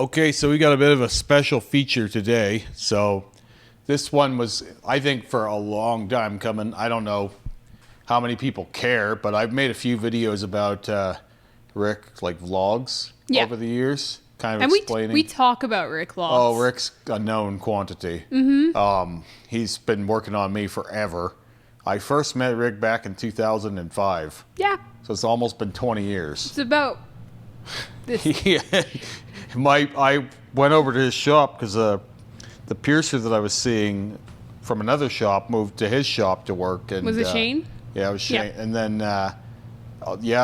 Okay, so we got a bit of a special feature today. So this one was, I think, for a long time coming. I don't know how many people care, but I've made a few videos about Rick, like vlogs, over the years, kind of and explaining. We talk about Rick vlogs. Oh, Rick's a known quantity. He's been working on me forever. I first met Rick back in 2005. Yeah. So it's almost been 20 years. It's about this. I went over to his shop because the piercer that I was seeing from another shop moved to his shop to work. And, was it Shane? Yeah, it was Shane. Yeah. And then,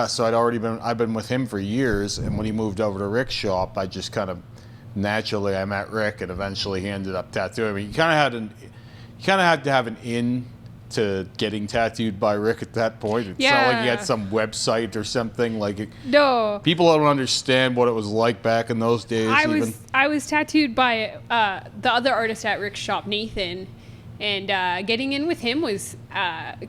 so I've been with him for years. And when he moved over to Rick's shop, I just kind of naturally, I met Rick, and eventually he ended up tattooing me. You kind of had to have an in to getting tattooed by Rick at that point. It's not like you had some website or something. No. People don't understand what it was like back in those days. I was tattooed by the other artist at Rick's shop, Nathan, and getting in with him was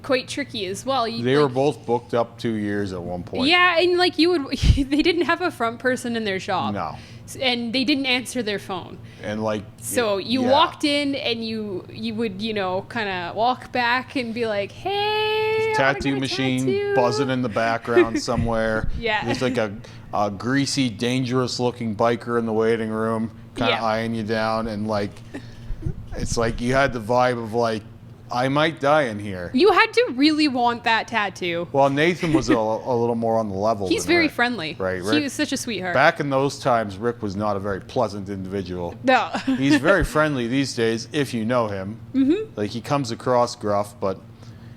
quite tricky as well. They were both booked up 2 years at one point. Yeah, and they didn't have a front person in their shop. No. And they didn't answer their phone. And so you walked in and you would, kind of walk back and be like, hey, tattoo machine buzzing in the background somewhere. Yeah. There's like a greasy, dangerous looking biker in the waiting room kind of eyeing you down, and it's like you had the vibe of I might die in here. You had to really want that tattoo. Well, Nathan was a little more on the level. He's very friendly. Right. Rick, he was such a sweetheart. Back in those times, Rick was not a very pleasant individual. No. He's very friendly these days, if you know him. Mm-hmm. He comes across gruff, but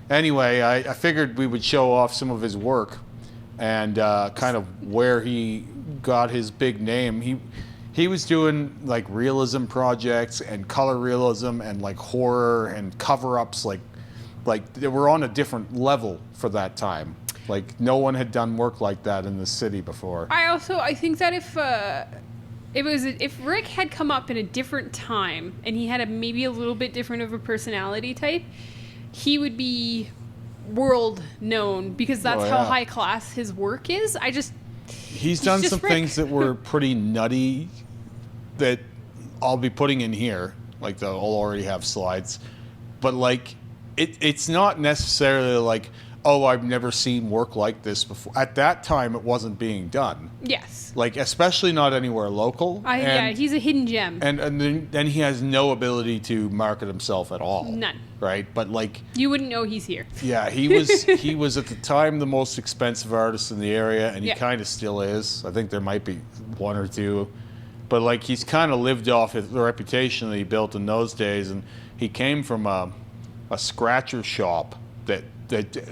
anyway, I figured we would show off some of his work and kind of where he got his big name. He was doing realism projects and color realism and horror and cover-ups, they were on a different level for that time. No one had done work like that in the city before. I think that if Rick had come up in a different time and he had maybe a little bit different of a personality type, he would be world known because that's how high class his work is. He's done some things that were pretty nutty that I'll be putting in here. I'll already have slides. But it's not necessarily I've never seen work like this before. At that time, it wasn't being done. Yes. Especially not anywhere local. He's a hidden gem. And then he has no ability to market himself at all. None. Right? But you wouldn't know he's here. Yeah, he was at the time the most expensive artist in the area, and he kind of still is. I think there might be one or two. But he's kind of lived off the reputation that he built in those days, and he came from a scratcher shop that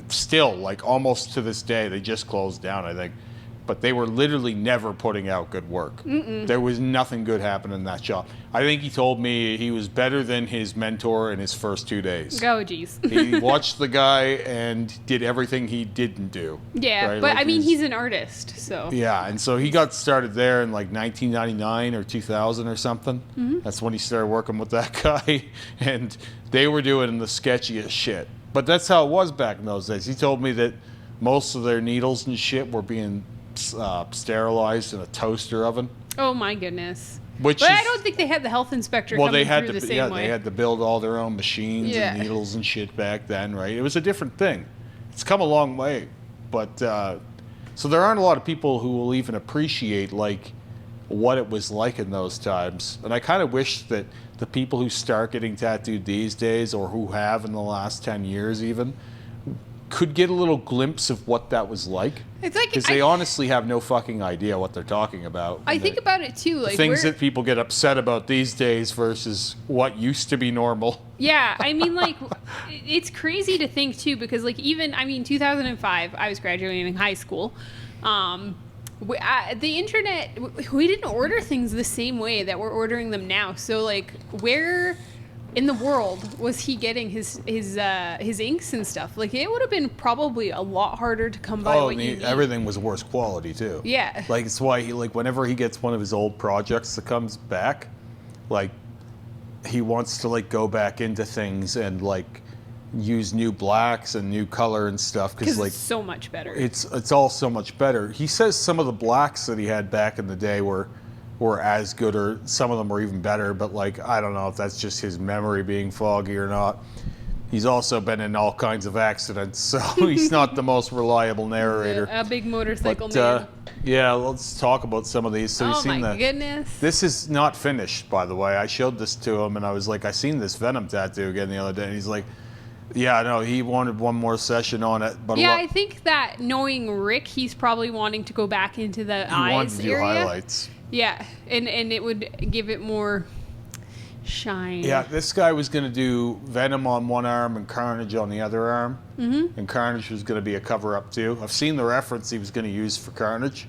still, almost to this day, they just closed down, I think. But they were literally never putting out good work. Mm-mm. There was nothing good happening in that shop. I think he told me he was better than his mentor in his first 2 days. Oh, geez. He watched the guy and did everything he didn't do. Yeah, right? but he's an artist, so. Yeah, and so he got started there in 1999 or 2000 or something. Mm-hmm. That's when he started working with that guy, and they were doing the sketchiest shit. But that's how it was back in those days. He told me that most of their needles and shit were being sterilized in a toaster oven. Oh my goodness! But I don't think they had the health inspector. Well, they had the same way. They had to build all their own machines and needles and shit back then, right? It was a different thing. It's come a long way, but so there aren't a lot of people who will even appreciate what it was like in those times. And I kind of wish that the people who start getting tattooed these days, or who have in the last 10 years even, could get a little glimpse of what that was like. It's because they honestly have no fucking idea what they're talking about. I think about it too, things that people get upset about these days versus what used to be normal. Yeah, it's crazy to think too, because 2005, I was graduating high school. The internet, we didn't order things the same way that we're ordering them now. So where in the world was he getting his inks and stuff? It would have been probably a lot harder to come by. Everything was worse quality too. Yeah. It's why he whenever he gets one of his old projects that comes back, he wants to go back into things and use new blacks and new color and stuff because it's so much better. It's all so much better. He says some of the blacks that he had back in the day were were as good, or some of them were even better. But like, I don't know if that's just his memory being foggy or not. He's also been in all kinds of accidents, so he's not the most reliable narrator. A big motorcycle But, man. yeah, let's talk about some of these. So you've Oh seen my goodness. This is not finished, by the way. I showed this to him, and I was like, I seen this Venom tattoo again the other day, and he's like, yeah, no, he wanted one more session on it. But Yeah, I think that knowing Rick, he's probably wanting to go back into the he wanted eyes to do area. highlights. Yeah, and it would give it more shine. Yeah, this guy was going to do Venom on one arm and Carnage on the other arm. Mm-hmm. And Carnage was going to be a cover-up too. I've seen the reference he was going to use for Carnage.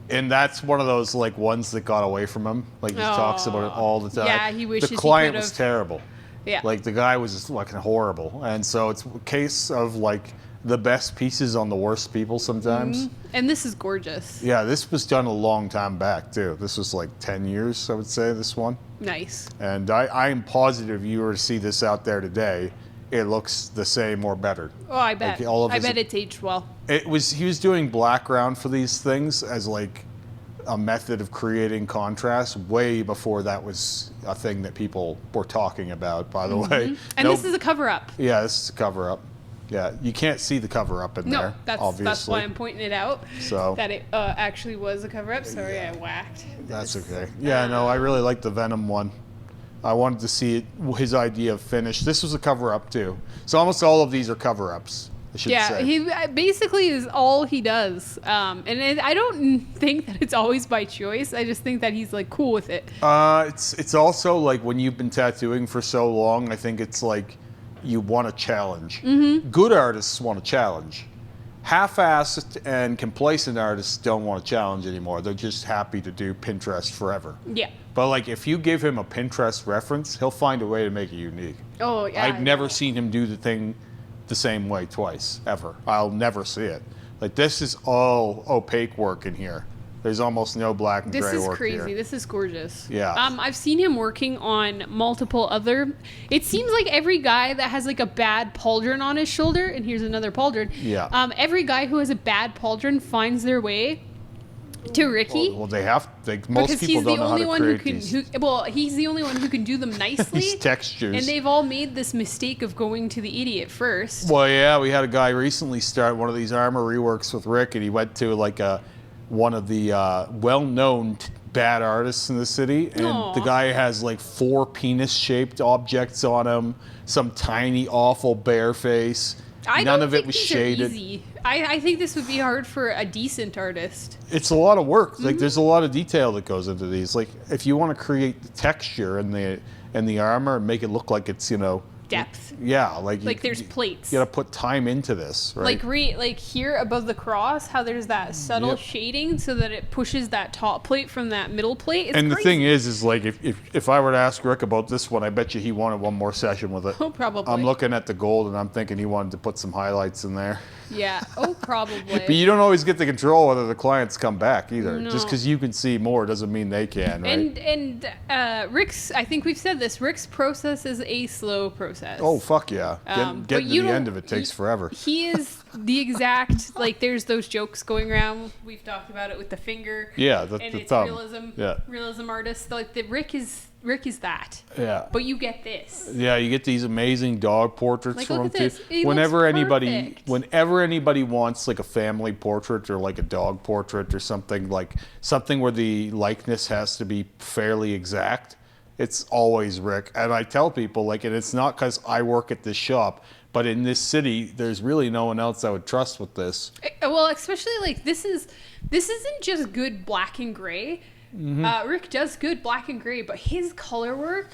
And that's one of those like ones that got away from him. Like he talks about it all the time. Yeah, he wishes the he client could've. was terrible. Yeah. Like the guy was just fucking horrible. And so it's a case of like the best pieces on the worst people sometimes. Mm-hmm. And this is gorgeous. Yeah, this was done a long time back too. This was like 10 years, I would say, this one. Nice. And I am positive you were to see this out there today, it looks the same or better. Oh, I bet. Like all of I his- bet it's aged well. He was doing background for these things as like a method of creating contrast way before that was a thing that people were talking about, by the way. And this is a cover-up. Yeah, this is a cover-up. Yeah, you can't see the cover-up in there, No, obviously. that's why I'm pointing it out. So- that it actually was a cover-up. Sorry, I whacked. That's okay. Yeah, no, I really like the Venom one. I wanted to see it, his idea of finish. This was a cover-up too. So almost all of these are cover-ups, I should Yeah, say. he basically is all he does. I don't think that it's always by choice. I just think that he's like cool with it. It's also like when you've been tattooing for so long, I think it's like you want a challenge. Mm-hmm. Good artists want a challenge. Half-assed and complacent artists don't want a challenge anymore. They're just happy to do Pinterest forever. Yeah. But like if you give him a Pinterest reference, he'll find a way to make it unique. Oh, yeah. I've never seen him do the thing the same way twice, ever. I'll never see it. Like this is all opaque work in here. There's almost no black and This gray is work crazy. here. This is gorgeous. Yeah. I've seen him working on multiple other. It seems like every guy that has like a bad pauldron on his shoulder, and here's another pauldron. Yeah. Every guy who has a bad pauldron finds their way to Ricky. Well, they have. Most because people he's don't the know how only to one who create can. these, Well, he's the only one who can do them nicely. these textures. And they've all made this mistake of going to the idiot first. Well, yeah, we had a guy recently start one of these armor reworks with Rick, and he went to like one of the well-known bad artists in the city, and Aw. the guy has like 4 penis-shaped objects on him, some tiny, awful bear face. I None don't of it think was these shaded. Are easy. I think this would be hard for a decent artist. It's a lot of work. Mm-hmm. Like there's a lot of detail that goes into these. Like if you want to create the texture in the armor and make it look like it's, Depth. yeah, like There's plates. You got to put time into this, right? Like here above the cross, how there's that subtle Yep. shading so that it pushes that top plate from that middle plate. It's and the crazy. thing is like if I were to ask Rick about this one, I bet you he wanted one more session with it. Oh, probably. I'm looking at the gold and I'm thinking he wanted to put some highlights in there. Yeah. Oh, probably. But you don't always get to control whether the clients come back either. No. Just because you can see more doesn't mean they can, right? And Rick's, I think we've said this, Rick's process is a slow process. Oh, fuck yeah. But Getting to you the don't- end of it takes forever. He is the exact, like there's those jokes going around. We've talked about it with the finger. Yeah, And the it's thumb. realism. Realism artist. Like Rick is that. Yeah. But you get this. Yeah, you get these amazing dog portraits Like, from look him at too. this. He Whenever looks anybody, perfect. whenever anybody wants like a family portrait or like a dog portrait or something where the likeness has to be fairly exact, it's always Rick. And I tell people like, and it's not because I work at this shop, but in this city, there's really no one else I would trust with this. Well, especially like this isn't just good black and gray. Mm-hmm. Rick does good black and gray, but his color work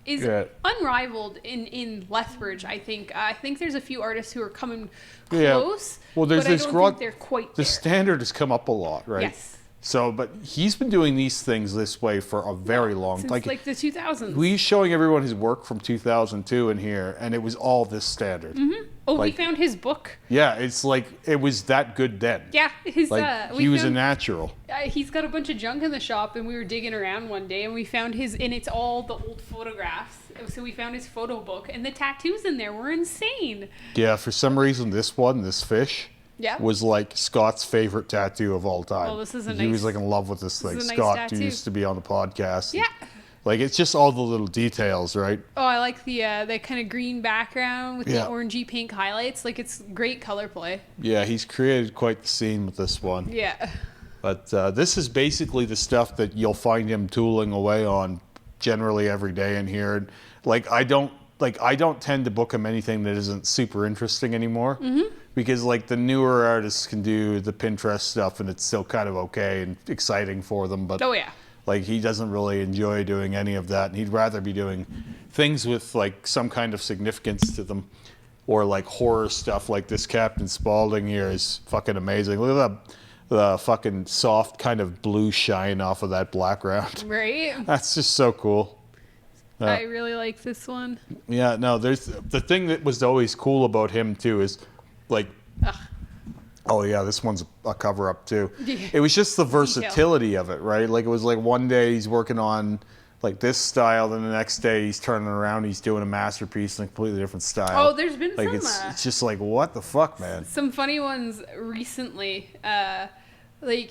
is Yeah. unrivaled in Lethbridge. I think there's a few artists who are coming Yeah. close. Well, there's but this I don't gro- think they're quite The there. standard has come up a lot, right? Yes. So, but he's been doing these things this way for a very long Since time. like the 2000s. He's showing everyone his work from 2002 in here, and it was all this standard. Oh, like- we found his book. Yeah, it's like it was that good then. Yeah, his Like we he was a found- natural. He's got a bunch of junk in the shop, and we were digging around one day, and we found his, and it's all the old photographs. So we found his photo book, and the tattoos in there were insane. Yeah, for some reason, this fish, Yeah. was like Scott's favorite tattoo of all time. Well, this is a He was nice- like in love with this thing. is a nice Scott, tattoo. who used to be on the podcast. Yeah. Like, it's just all the little details, right? Oh, I like the kind of green background with Yeah. the orangey pink highlights. Like, it's great color play. Yeah, he's created quite the scene with this one. Yeah. But this is basically the stuff that you'll find him tooling away on generally every day in here. And, like, I don't tend to book him anything that isn't super interesting anymore. Because, like, the newer artists can do the Pinterest stuff and it's still kind of okay and exciting for them. But Oh, yeah. like, he doesn't really enjoy doing any of that, and he'd rather be doing things with like some kind of significance to them, or like horror stuff. Like this Captain Spaulding here is fucking amazing. Look at the fucking soft kind of blue shine off of that background. Right? That's just so cool. I really like this one. Yeah, no, there's the thing that was always cool about him too is like, oh yeah, this one's a cover up too. Yeah. It was just the versatility of it, right? Like, it was like one day he's working on like this style, then the next day he's turning around, he's doing a masterpiece in a completely different style. Oh, there's been like some it's just like, what the fuck, man? some funny ones recently. Like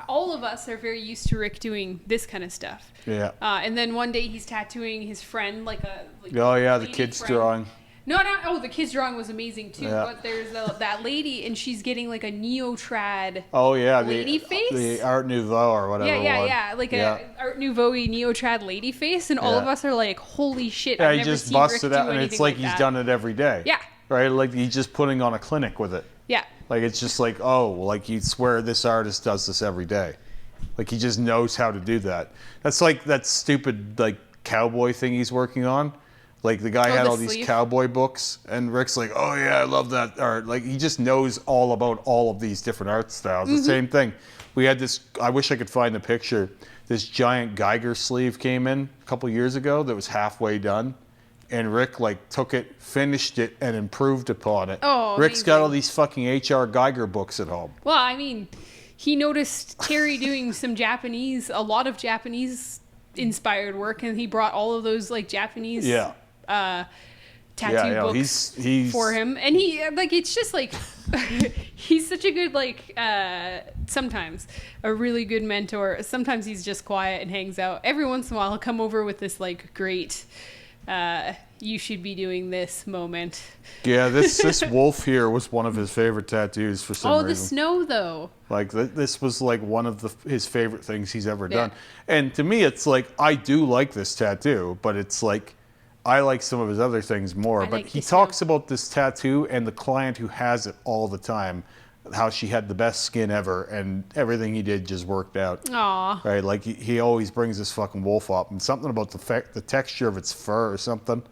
all of us are very used to Rick doing this kind of stuff. Yeah. And then one day he's tattooing his friend like Oh yeah, the lady kid's friend. drawing. No, the kid's drawing was amazing too. Yeah. But there's that lady, and she's getting like a neo-trad. Oh yeah, Lady face? the Art Nouveau or whatever. Yeah, like a Art Nouveau neo-trad lady face, and all Yeah. of us are like, "Holy shit!" Yeah, I've he never just seen Rick busted do out, and it's anything like he's that. done it every day. Yeah, Right, like he's just putting on a clinic with it. yeah, Like, it's just like, oh, like you'd swear this artist does this every day. Like, he just knows how to do that. That's like that stupid like cowboy thing he's working on. Like, the guy had the all these sleeve. cowboy books, and Rick's like, oh yeah, I love that art. Like, he just knows all about all of these different art styles. The same thing. We had this, I wish I could find the picture. This giant Geiger sleeve came in a couple years ago that was halfway done. And Rick like took it, finished it, and improved upon it. Oh, Rick's got amazing. all these fucking H.R. Geiger books at home. Well, I mean, he noticed Terry doing a lot of Japanese inspired work, and he brought all of those like Japanese tattoo books he's for him. And he like, it's just like he's such a good like sometimes a really good mentor. Sometimes he's just quiet and hangs out. Every once in a while he'll come over with this like great you should be doing this moment. Yeah, this wolf here was one of his favorite tattoos for some Oh, reason. the snow though. Like, this was like one of his favorite things he's ever Yeah. done. And to me, it's like, I do like this tattoo, but it's like, I like some of his other things more. I But like he the talks about this tattoo and the client who has it all the time, how she had the best skin ever, and everything he did just worked out. Aw. Right? Like, he always brings this fucking wolf up, and something about the texture of its fur or something.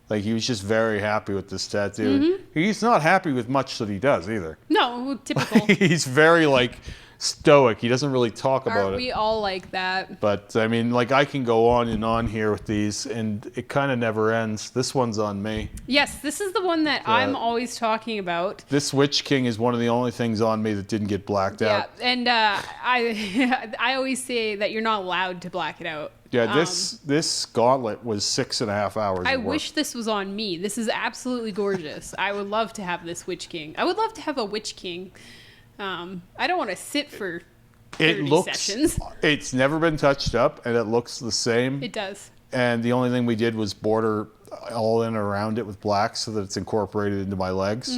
Like, he was just very happy with this tattoo. He's not happy with much that he does either. No, typical. He's very like stoic. He doesn't really talk about Aren't it. we all like that? But I mean, like, I can go on and on here with these, and it kind of never ends. This one's on me. Yes, this is the one that I'm always talking about. This Witch King is one of the only things on me that didn't get blacked Yeah, out. and I always say that you're not allowed to black it out. Yeah, this gauntlet was 6.5 hours. I of work. wish this was on me. This is absolutely gorgeous. I would love to have this Witch King. I would love to have a Witch King. I don't want to sit for 30 sessions. It's never been touched up, and it looks the same. It does. And the only thing we did was border all in around it with black so that it's incorporated into my legs.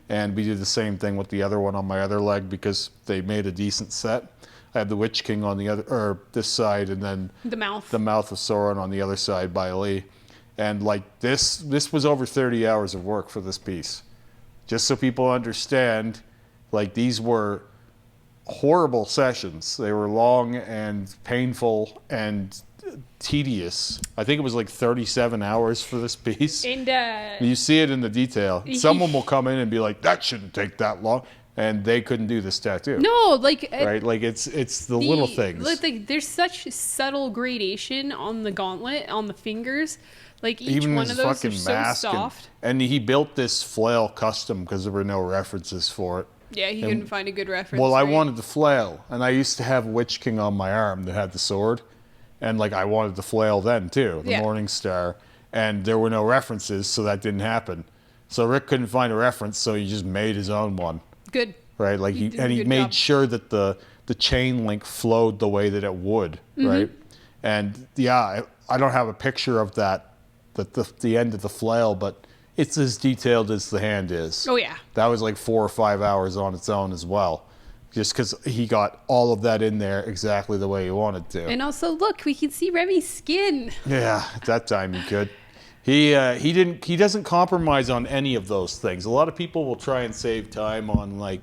And we did the same thing with the other one on my other leg because they made a decent set. I had the Witch King on the other, or this side, and then The mouth. the mouth of Sauron on the other side by Lee. And like this was over 30 hours of work for this piece. Just so people understand, like, these were horrible sessions. They were long and painful and tedious. I think it was like 37 hours for this piece. And You see it in the detail. Someone will come in and be like, that shouldn't take that long. And they couldn't do this tattoo. no, like Right? Like, it's the little things. Like, there's such subtle gradation on the gauntlet, on the fingers. Like, each Even one his of those are fucking so mask. soft. And he built this flail custom because there were no references for it. Yeah, he couldn't find a good reference. Well, I right? wanted the flail, and I used to have Witch King on my arm that had the sword, and like, I wanted the flail then too, the Yeah. Morning Star, and there were no references, so that didn't happen. So Rick couldn't find a reference, so he just made his own one. Good. right? Like You did a he good made job. sure that the chain link flowed the way that it would, Mm-hmm. right? And yeah, I don't have a picture of that, the end of the flail, but it's as detailed as the hand is. Oh yeah. That was like 4 or 5 hours on its own as well, just because he got all of that in there exactly the way he wanted to. And also, look, we can see Remy's skin. Yeah, at that time he could. He doesn't compromise on any of those things. A lot of people will try and save time on like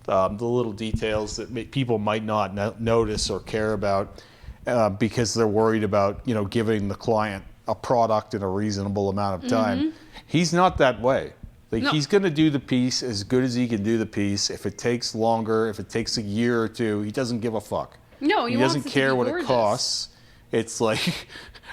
the little details that people might not notice or care about because they're worried about giving the client a product in a reasonable amount of time. Mm-hmm. He's not that way. Like No. he's going to do the piece as good as he can do the piece. If it takes longer, if it takes a year or two, he doesn't give a fuck. No, He wants doesn't it to care be what it gorgeous. costs. It's like,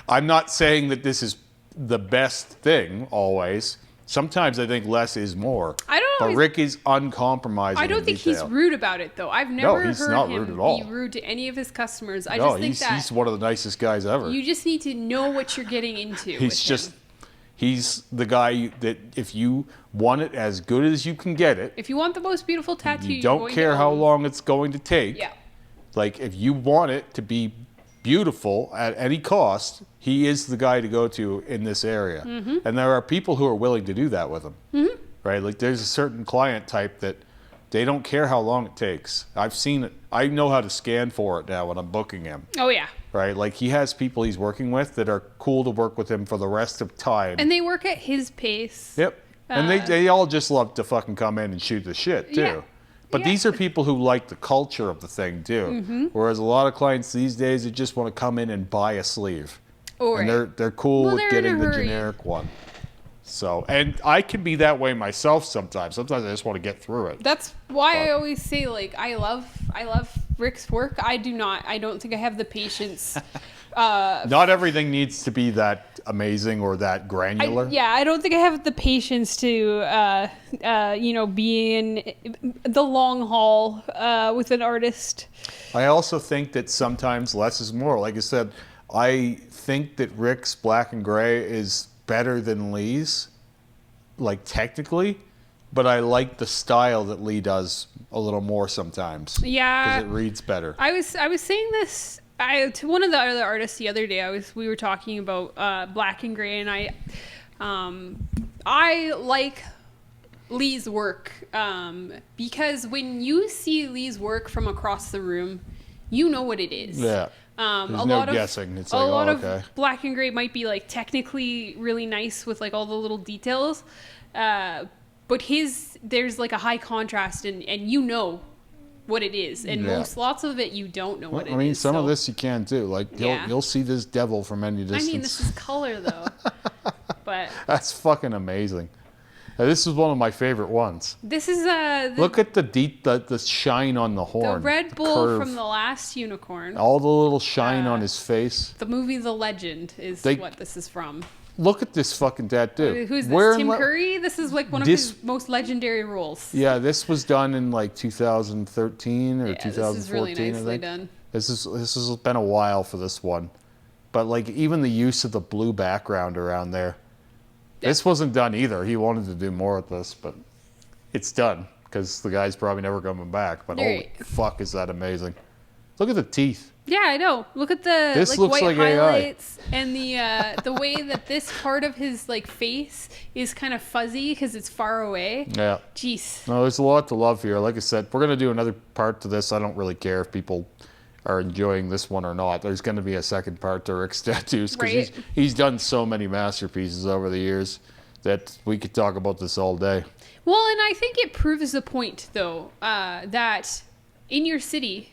I'm not saying that this is the best thing always. Sometimes I think less is more. I don't But always- Rick is uncompromising. I don't in think he's detail. rude about it, though. I've never he's heard not him rude at all. be rude to any of his customers. I No, just think that he's one of the nicest guys ever. you just need to know what you're getting into. He's with just, him. he's the guy that if you want it as good as you can get it, If you want the most beautiful tattoo, you you're don't going care to how own. long it's going to take. Yeah. Like if you want it to be beautiful at any cost, he is the guy to go to in this area. Mm-hmm. And there are people who are willing to do that with him. Mm-hmm. Right? Like there's a certain client type that they don't care how long it takes. I've seen it. I know how to scan for it now when I'm booking him. Oh yeah. Right? Like he has people he's working with that are cool to work with him for the rest of time. And they work at his pace. Yep. And they all just love to fucking come in and shoot the shit too. Yeah. But Yeah. these are people who like the culture of the thing too. Mm-hmm. Whereas a lot of clients these days, they just want to come in and buy a sleeve. Or And they're cool Well, with they're in a getting the hurry. generic one. So, and I can be that way myself sometimes. Sometimes I just want to get through it. that's why I But- always say like I love Rick's work. I don't think I have the patience. Not everything needs to be that amazing or that granular. I don't think I have the patience to, be in the long haul with an artist. I also think that sometimes less is more. Like I said, I think that Rick's black and gray is better than Lee's, like technically, but I like the style that Lee does a little more sometimes. Yeah. Because it reads better. I was saying this to one of the other artists the other day. We were talking about black and gray, and I like Lee's work because when you see Lee's work from across the room, you know what it is. Yeah. A There's no lot of guessing. It's a like, lot oh, of okay. black and gray might be like technically really nice with like all the little details, but there's like a high contrast and you know what it is, and Yeah. lots of it you don't know what it is. I mean, some of so- this you can too. Like Yeah. you'll see this devil from any distance. I mean, this is color though, but That's fucking amazing. This is one of my favorite ones. this is the Look at the shine on the horn. Red Bull curve. from The Last Unicorn. All the little shine on his face. The movie The Legend is They- what this is from. Look at this fucking tattoo. Who's this? Where Tim in Curry? This is like one of This- his most legendary roles. Yeah, this was done in like 2013 or Yeah, 2014. this is really I nicely think. done. This has been a while for this one, but like even the use of the blue background around there. This wasn't done either. He wanted to do more with this, but it's done because the guy's probably never coming back. But holy Right. fuck, is that amazing? Look at the teeth. Yeah, I know. Look at the This looks white like AI. highlights and the way that this part of his like face is kind of fuzzy because it's far away. Yeah. Jeez. No, there's a lot to love here. Like I said, we're gonna do another part to this. I don't really care if people are enjoying this one or not. There's going to be a second part to Rick's tattoos because Right. he's done so many masterpieces over the years that we could talk about this all day. Well, and I think it proves the point though that in your city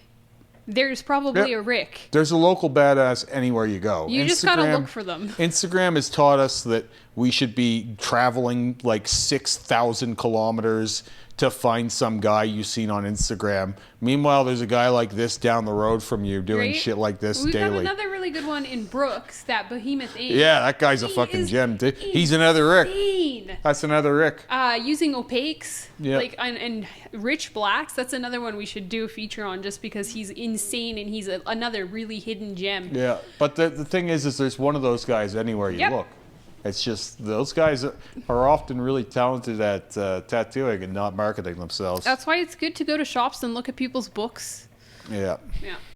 there's probably Yep. a Rick. There's a local badass anywhere you go. You just gotta look for them. Instagram has taught us that we should be traveling like 6,000 kilometers to find some guy you've seen on Instagram. Meanwhile, there's a guy like this down the road from you doing Right? shit like this We've daily. got another really good one in Brooks, that Behemoth 8. Yeah, that guy's a He fucking is gem, dude. He's another Rick. insane. That's another Rick. Using opaques, Yep. like and rich blacks. That's another one we should do a feature on, just because he's insane and he's another really hidden gem. Yeah, but the thing is there's one of those guys anywhere you Yep. look. It's just those guys are often really talented at tattooing and not marketing themselves. That's why it's good to go to shops and look at people's books. Yeah. Yeah.